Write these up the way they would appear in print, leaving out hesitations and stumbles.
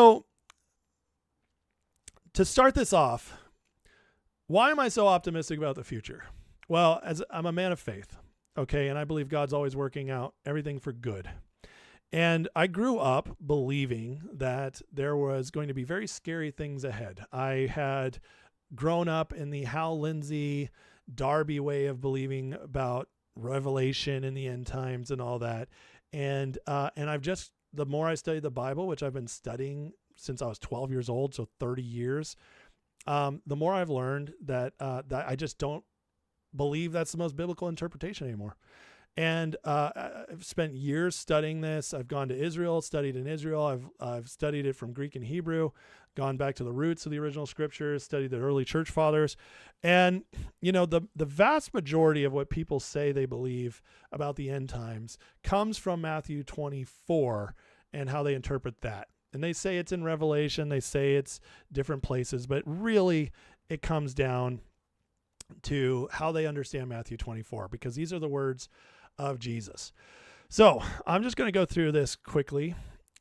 So to start this off, why am I so optimistic about the future? Well, as I'm a man of faith, okay, and I believe God's always working out everything for good. And I grew up believing that there was going to be very scary things ahead. I had grown up in the Hal Lindsey, Darby way of believing about Revelation in the end times and all that. And I've just, the more I study the Bible, which I've been studying since I was 12 years old, so 30 years, the more I've learned that I just don't believe that's the most biblical interpretation anymore. And I've spent years studying this. I've gone to Israel, studied in Israel. I've studied it from Greek and Hebrew, gone back to the roots of the original scriptures, studied the early church fathers. And, you know, the vast majority of what people say they believe about the end times comes from Matthew 24 and how they interpret that. And they say it's in Revelation. They say it's different places, but really it comes down to how they understand Matthew 24, because these are the words of Jesus. So I'm just going to go through this quickly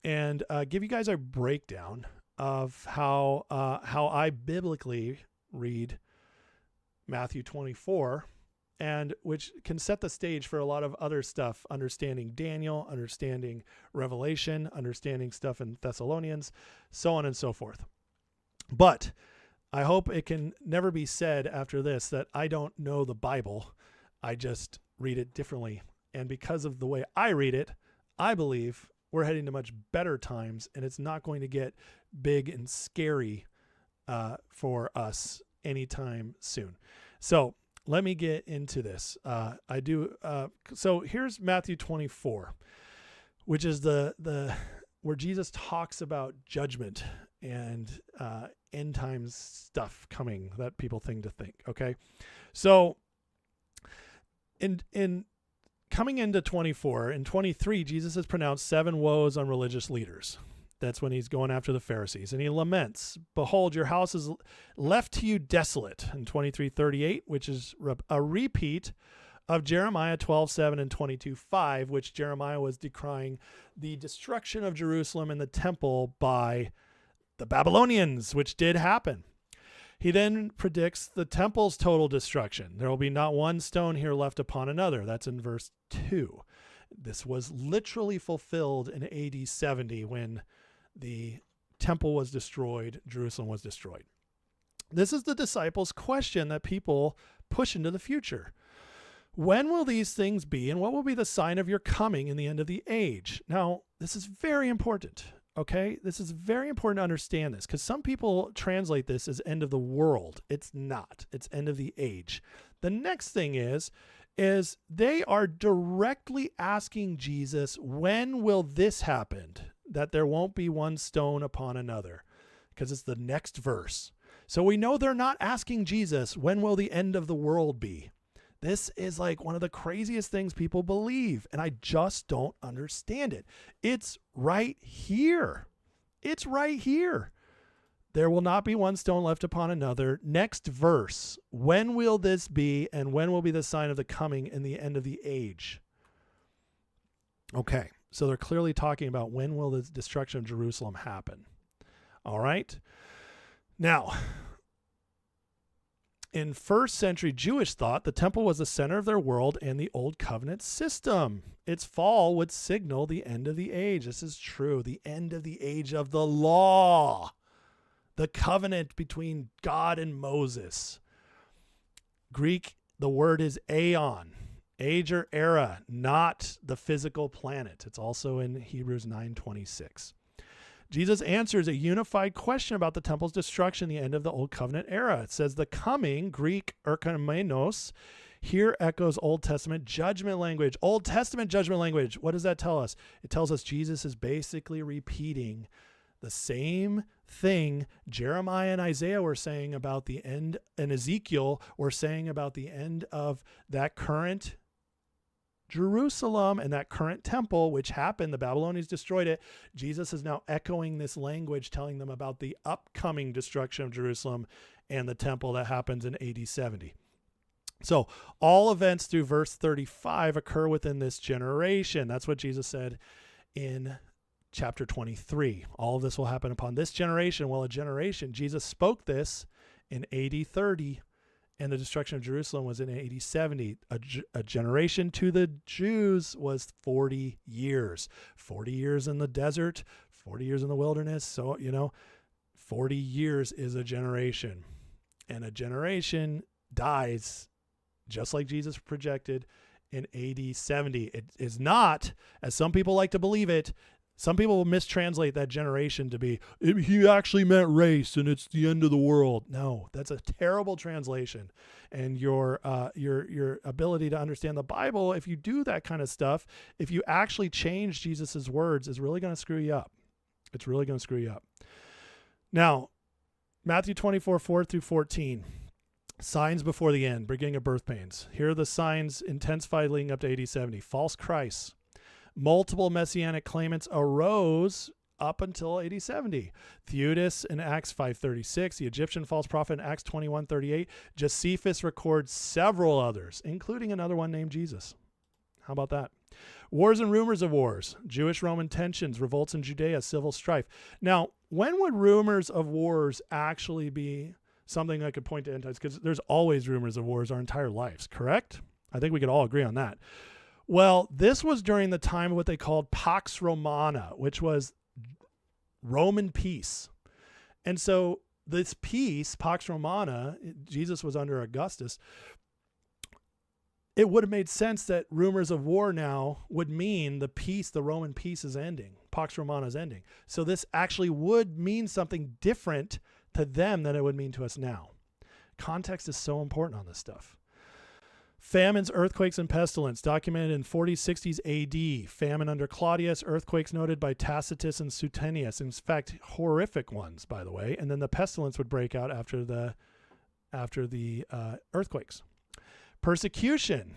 and give you guys a breakdown of how I biblically read Matthew 24, and which can set the stage for a lot of other stuff, understanding Daniel, understanding Revelation, understanding stuff in Thessalonians, so on and so forth. But I hope it can never be said after this that I don't know the Bible. I just read it differently. And because of the way I read it, I believe we're heading to much better times, and it's not going to get big and scary for us anytime soon. So let me get into this. So here's Matthew 24, which is the where Jesus talks about judgment and end times stuff coming that people think. Okay, so in coming into 24, in 23, Jesus has pronounced 7 woes on religious leaders. That's when he's going after the Pharisees, and he laments, "Behold, your house is left to you desolate," in 23:38, which is a repeat of Jeremiah 12:7 and 22:5, which Jeremiah was decrying the destruction of Jerusalem and the temple by the Babylonians, which did happen. He then predicts the temple's total destruction. There will be not one stone here left upon another. That's in verse 2. This was literally fulfilled in AD 70 when the temple was destroyed, Jerusalem was destroyed. This is the disciples' question that people push into the future. When will these things be, and what will be the sign of your coming in the end of the age? Now, this is very important. Okay, this is very important to understand this, because some people translate this as end of the world. It's not. It's end of the age. The next thing is they are directly asking Jesus, when will this happen? That there won't be one stone upon another, because it's the next verse. So we know they're not asking Jesus, when will the end of the world be? This is like one of the craziest things people believe, and I just don't understand it. It's right here. It's right here. There will not be one stone left upon another. Next verse. When will this be, and when will be the sign of the coming and the end of the age? Okay, so they're clearly talking about when will the destruction of Jerusalem happen. All right. Now, in first century Jewish thought, the temple was the center of their world and the old covenant system. Its fall would signal the end of the age. This is true. The end of the age of the law, the covenant between God and Moses. Greek, the word is aeon, age or era, not the physical planet. It's also in Hebrews 9:26. Jesus answers a unified question about the temple's destruction, the end of the Old Covenant era. It says the coming, Greek erchomenos, here echoes Old Testament judgment language. Old Testament judgment language. What does that tell us? It tells us Jesus is basically repeating the same thing Jeremiah and Isaiah were saying about the end, and Ezekiel were saying about the end of that current Jerusalem and that current temple, which happened. The Babylonians destroyed it. Jesus is now echoing this language, telling them about the upcoming destruction of Jerusalem and the temple that happens in AD 70. So all events through verse 35 occur within this generation. That's what Jesus said in chapter 23. All of this will happen upon this generation. Well, a generation, Jesus spoke this in AD 30, and the destruction of Jerusalem was in AD 70. A generation to the Jews was 40 years. 40 years in the desert, 40 years in the wilderness. So, 40 years is a generation. And a generation dies, just like Jesus projected, in AD 70. It is not, as some people like to believe it, some people will mistranslate that generation to be, he actually meant race and it's the end of the world. No, that's a terrible translation. And your ability to understand the Bible, if you do that kind of stuff, if you actually change Jesus's words, is really going to screw you up. It's really going to screw you up. Now, Matthew 24, 4 through 14. Signs before the end, beginning of birth pains. Here are the signs intensified leading up to AD 70. False Christs. Multiple messianic claimants arose up until AD 70. Theudas in Acts 5:36, the Egyptian false prophet in Acts 21:38. Josephus records several others, including another one named Jesus. How about that? Wars and rumors of wars, Jewish-Roman tensions, revolts in Judea, civil strife. Now, when would rumors of wars actually be something that could point to end times? Because there's always rumors of wars our entire lives, correct? I think we could all agree on that. Well, this was during the time of what they called Pax Romana, which was Roman peace. And so this peace, Pax Romana, Jesus was under Augustus, it would have made sense that rumors of war now would mean the peace, the Roman peace is ending. Pax Romana is ending. So this actually would mean something different to them than it would mean to us now. Context is so important on this stuff. Famines, earthquakes, and pestilence documented in 40-60s AD. Famine under Claudius, earthquakes noted by Tacitus and Suetonius. In fact, horrific ones, by the way. And then the pestilence would break out after the earthquakes. Persecution,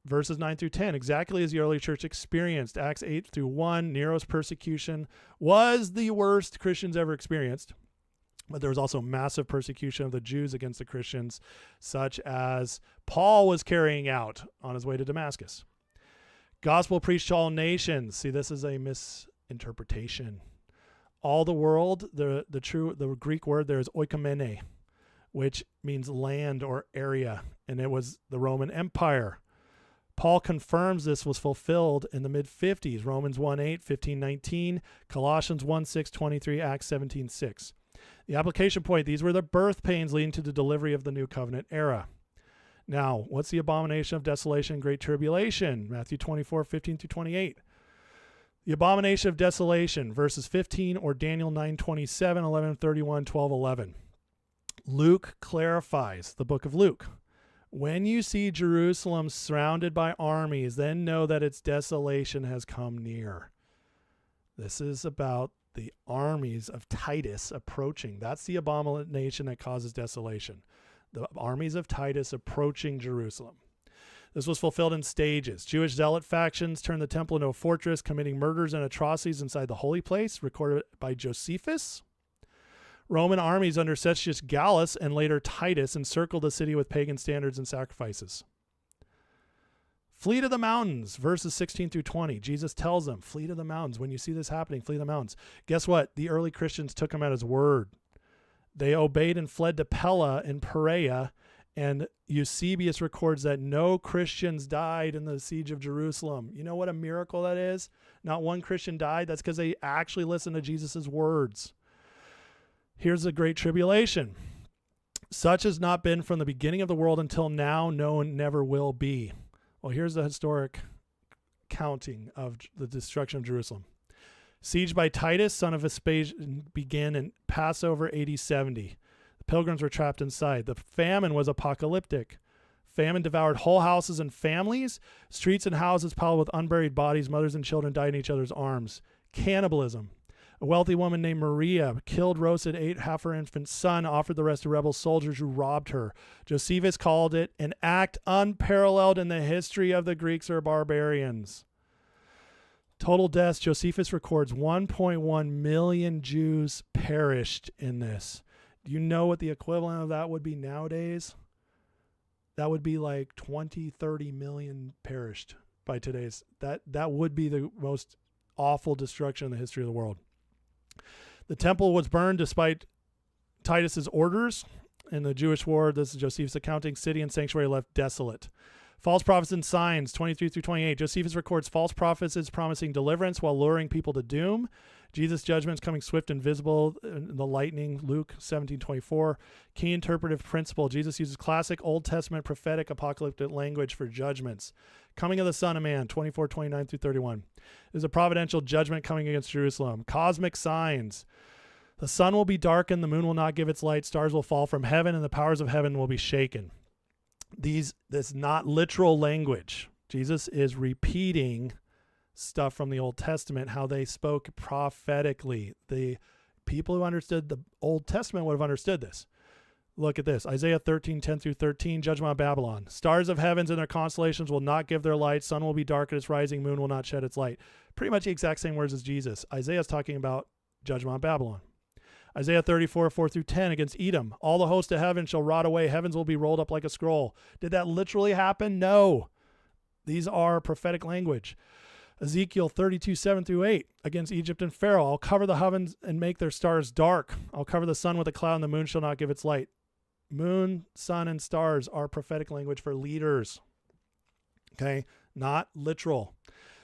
verses 9 through 10, exactly as the early church experienced. Acts 8 through 1, Nero's persecution was the worst Christians ever experienced. But there was also massive persecution of the Jews against the Christians, such as Paul was carrying out on his way to Damascus. Gospel preached to all nations. See, this is a misinterpretation. All the world, the Greek word there is oikomene, which means land or area, and it was the Roman Empire. Paul confirms this was fulfilled in the mid-50s, Romans 1:8, 15:19, Colossians 1:6, 23, Acts 17:6. The application point, these were the birth pains leading to the delivery of the new covenant era. Now, what's the abomination of desolation and great tribulation? Matthew 24, 15 through 28. The abomination of desolation, verses 15, or Daniel 9:27, 11:31, 12:11. Luke clarifies, the book of Luke. When you see Jerusalem surrounded by armies, then know that its desolation has come near. This is about the armies of Titus approaching. That's the abomination that causes desolation. The armies of Titus approaching Jerusalem. This was fulfilled in stages. Jewish zealot factions turned the temple into a fortress, committing murders and atrocities inside the holy place, recorded by Josephus. Roman armies under Cestius Gallus and later Titus encircled the city with pagan standards and sacrifices. Flee to the mountains, verses 16 through 20. Jesus tells them, flee to the mountains. When you see this happening, flee to the mountains. Guess what? The early Christians took him at his word. They obeyed and fled to Pella in Perea, and Eusebius records that no Christians died in the siege of Jerusalem. You know what a miracle that is? Not one Christian died. That's because they actually listened to Jesus' words. Here's the great tribulation. Such has not been from the beginning of the world until now, no and never will be. Well, here's the historic counting of the destruction of Jerusalem. Siege by Titus, son of Vespasian, began in Passover 80 70. The pilgrims were trapped inside. The famine was apocalyptic. Famine devoured whole houses and families. Streets and houses piled with unburied bodies. Mothers and children died in each other's arms. Cannibalism. A wealthy woman named Maria killed, roasted, ate half her infant son, offered the rest to rebel soldiers who robbed her. Josephus called it an act unparalleled in the history of the Greeks or barbarians. Total deaths, Josephus records 1.1 million Jews perished in this. Do you know what the equivalent of that would be nowadays? That would be like 20, 30 million perished by today's. That would be the most awful destruction in the history of the world. The temple was burned despite Titus's orders. In the Jewish war, this is Josephus accounting, city and sanctuary left desolate. False prophets and signs, 23 through 28. Josephus records false prophets is promising deliverance while luring people to doom. Jesus' judgments coming swift and visible in the lightning, Luke 17:24. Key interpretive principle. Jesus uses classic Old Testament prophetic apocalyptic language for judgments. Coming of the Son of Man, 24:29 through 31. There's a providential judgment coming against Jerusalem. Cosmic signs. The sun will be darkened, the moon will not give its light, stars will fall from heaven, and the powers of heaven will be shaken. This is not literal language. Jesus is repeating stuff from the Old Testament, how they spoke prophetically. The people who understood the Old Testament would have understood this. Look at this. Isaiah 13:10 through 13, judgment on Babylon. Stars of heavens and their constellations will not give their light. Sun will be dark at its rising. Moon will not shed its light. Pretty much the exact same words as Jesus. Isaiah's talking about judgment on Babylon. Isaiah 34:4 through 10 against Edom. All the host of heaven shall rot away. Heavens will be rolled up like a scroll. Did that literally happen? No. These are prophetic language. Ezekiel 32:7 through 8 against Egypt and Pharaoh. I'll cover the heavens and make their stars dark. I'll cover the sun with a cloud and the moon shall not give its light. Moon, sun, and stars are prophetic language for leaders. Okay? Not literal.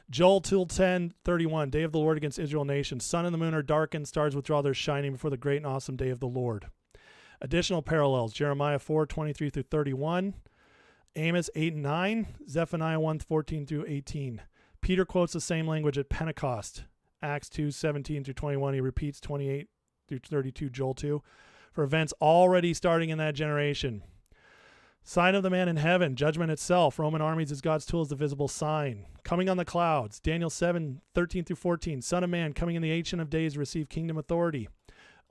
Joel 2:10-31, day of the Lord against Israel nation. Sun and the moon are darkened, stars withdraw their shining before the great and awesome day of the Lord. Additional parallels, Jeremiah 4:23 through 31, Amos 8 and 9, Zephaniah 1:14 through 18. Peter quotes the same language at Pentecost, Acts 2:17 through 21. He repeats 28 through 32, Joel 2, for events already starting in that generation. Sign of the man in heaven, judgment itself. Roman armies as God's tool is the visible sign. Coming on the clouds, Daniel 7:13 through 14. Son of man, coming in the ancient of days, receive kingdom authority.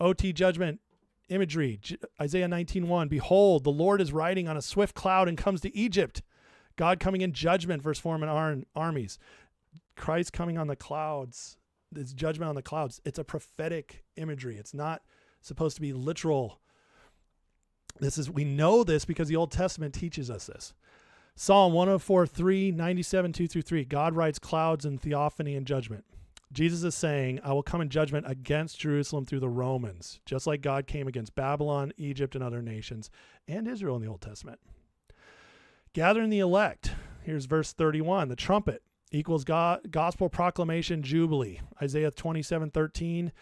OT judgment imagery, Isaiah 19:1. Behold, the Lord is riding on a swift cloud and comes to Egypt. God coming in judgment versus Roman armies. Christ coming on the clouds. It's judgment on the clouds. It's a prophetic imagery. It's not supposed to be literal. We know this because the Old Testament teaches us this. Psalm 104:3, 97:2 through 3. God rides clouds in theophany and judgment. Jesus is saying, I will come in judgment against Jerusalem through the Romans, just like God came against Babylon, Egypt, and other nations, and Israel in the Old Testament. Gathering the elect. Here's verse 31. The trumpet equals gospel proclamation jubilee. Isaiah 27:13.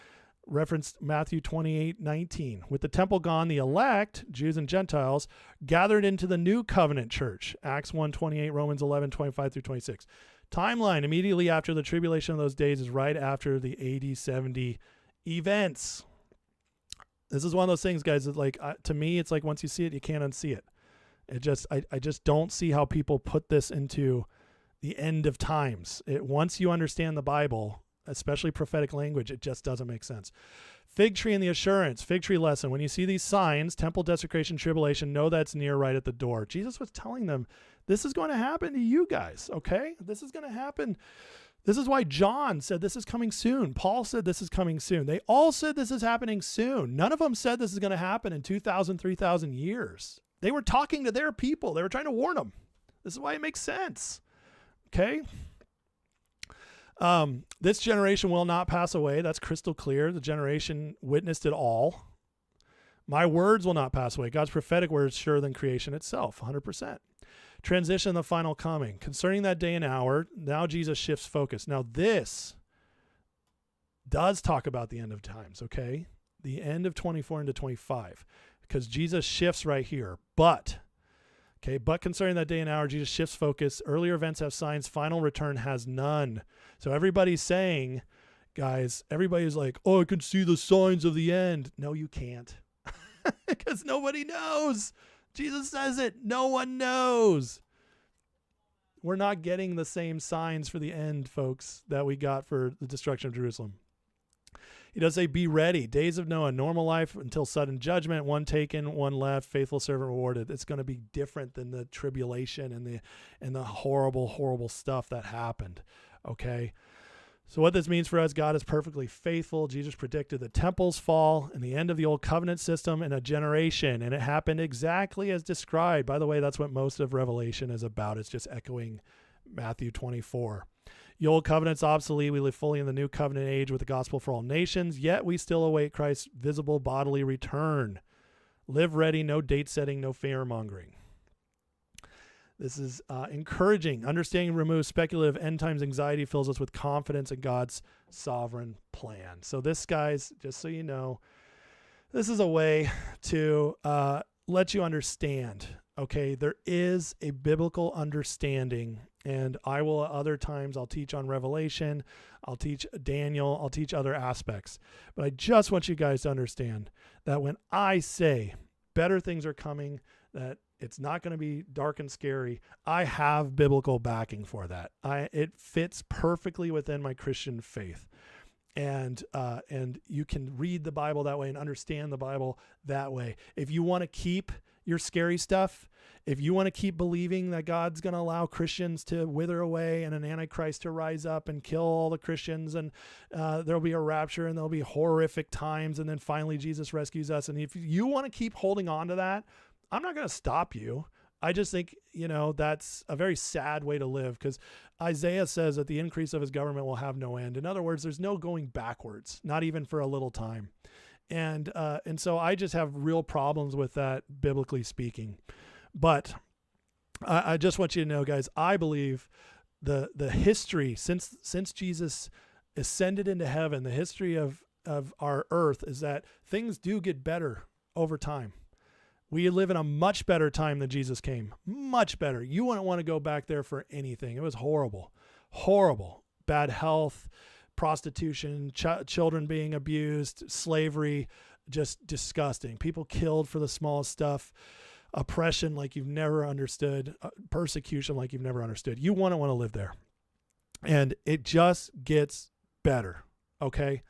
Referenced Matthew 28:19. With the temple gone, the elect, Jews and Gentiles, gathered into the new covenant church. Acts 1:28, Romans 11:25 through 26. Timeline immediately after the tribulation of those days is right after the AD 70 events. This is one of those things, guys, that to me, it's like once you see it, you can't unsee it. I just don't see how people put this into the end of times. Once you understand the Bible, especially prophetic language, it just doesn't make sense. Fig tree and the assurance, fig tree lesson. When you see these signs, temple desecration, tribulation, know that's near, right at the door. Jesus was telling them, this is going to happen to you guys, okay? This is going to happen. This is why John said this is coming soon. Paul said this is coming soon. They all said this is happening soon. None of them said this is going to happen in 2,000, 3,000 years. They were talking to their people. They were trying to warn them. This is why it makes sense, okay? This generation will not pass away. That's crystal clear. The generation witnessed it all. My words will not pass away. God's prophetic words surer than creation itself, 100%. Transition, the final coming. Concerning that day and hour, now Jesus shifts focus. Now this does talk about the end of times, okay? The end of 24 into 25, because Jesus shifts right here. But concerning that day and hour, Jesus shifts focus. Earlier events have signs. Final return has none. So everybody's saying, guys, everybody's like, oh, I can see the signs of the end. No, you can't. Because nobody knows. Jesus says it. No one knows. We're not getting the same signs for the end, folks, that we got for the destruction of Jerusalem. He does say, be ready. Days of Noah, normal life until sudden judgment. One taken, one left, faithful servant rewarded. It's going to be different than the tribulation and the horrible, horrible stuff that happened. Okay. So what this means for us, God is perfectly faithful. Jesus predicted the temple's fall and the end of the old covenant system in a generation. And it happened exactly as described. By the way, that's what most of Revelation is about. It's just echoing Matthew 24. The old covenant's obsolete. We live fully in the new covenant age with the gospel for all nations, yet we still await Christ's visible bodily return. Live ready, no date setting, no fear-mongering. This is encouraging. Understanding removes speculative end times anxiety, fills us with confidence in God's sovereign plan. So this, guys, just so you know, this is a way to let you understand, okay, there is a biblical understanding, and I will at other times, I'll teach on Revelation, I'll teach Daniel, I'll teach other aspects. But I just want you guys to understand that when I say better things are coming, that it's not going to be dark and scary, I have biblical backing for that. It fits perfectly within my Christian faith. And you can read the Bible that way and understand the Bible that way. If you want to keep your scary stuff, if you want to keep believing that God's going to allow Christians to wither away and an Antichrist to rise up and kill all the Christians, and there'll be a rapture and there'll be horrific times, and then finally Jesus rescues us. And if you want to keep holding on to that, I'm not going to stop you. I just think, that's a very sad way to live, because Isaiah says that the increase of his government will have no end. In other words, there's no going backwards, not even for a little time. And so I just have real problems with that, biblically speaking. But I just want you to know, guys, I believe the history since Jesus ascended into heaven, the history of our earth is that things do get better over time. We live in a much better time than Jesus came. Much better. You wouldn't want to go back there for anything. It was horrible. Horrible. Bad health, prostitution, children being abused, slavery, just disgusting. People killed for the smallest stuff. Oppression like you've never understood. Persecution like you've never understood. You wouldn't want to live there. And it just gets better. Okay?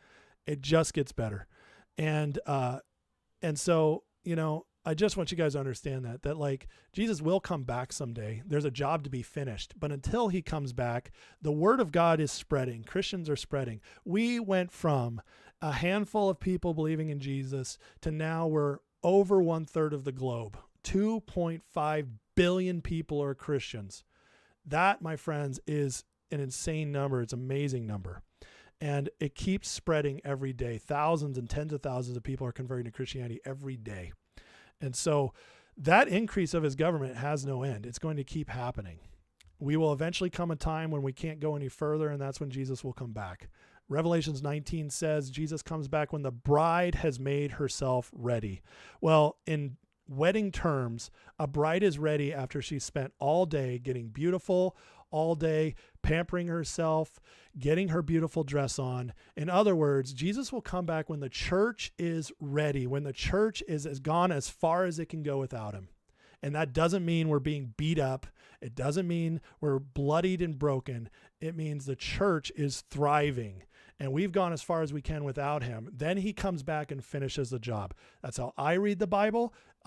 It just gets better. And so, I just want you guys to understand that like Jesus will come back someday. There's a job to be finished. But until he comes back, the word of God is spreading. Christians are spreading. We went from a handful of people believing in Jesus to now we're over 1/3 of the globe. 2.5 billion people are Christians. That, my friends, is an insane number. It's an amazing number. And it keeps spreading every day. Thousands and tens of thousands of people are converting to Christianity every day. And so that increase of his government has no end. It's going to keep happening. We will eventually come a time when we can't go any further, and that's when Jesus will come back. Revelations 19 says Jesus comes back when the bride has made herself ready. Well, in wedding terms, a bride is ready after she's spent all day getting beautiful, all day pampering herself, getting her beautiful dress on. In other words, Jesus will come back when the church is ready, when the church is gone as far as it can go without him. And that doesn't mean we're being beat up. It doesn't mean we're bloodied and broken. It means the church is thriving and we've gone as far as we can without him. Then he comes back and finishes the job. That's how I read the Bible.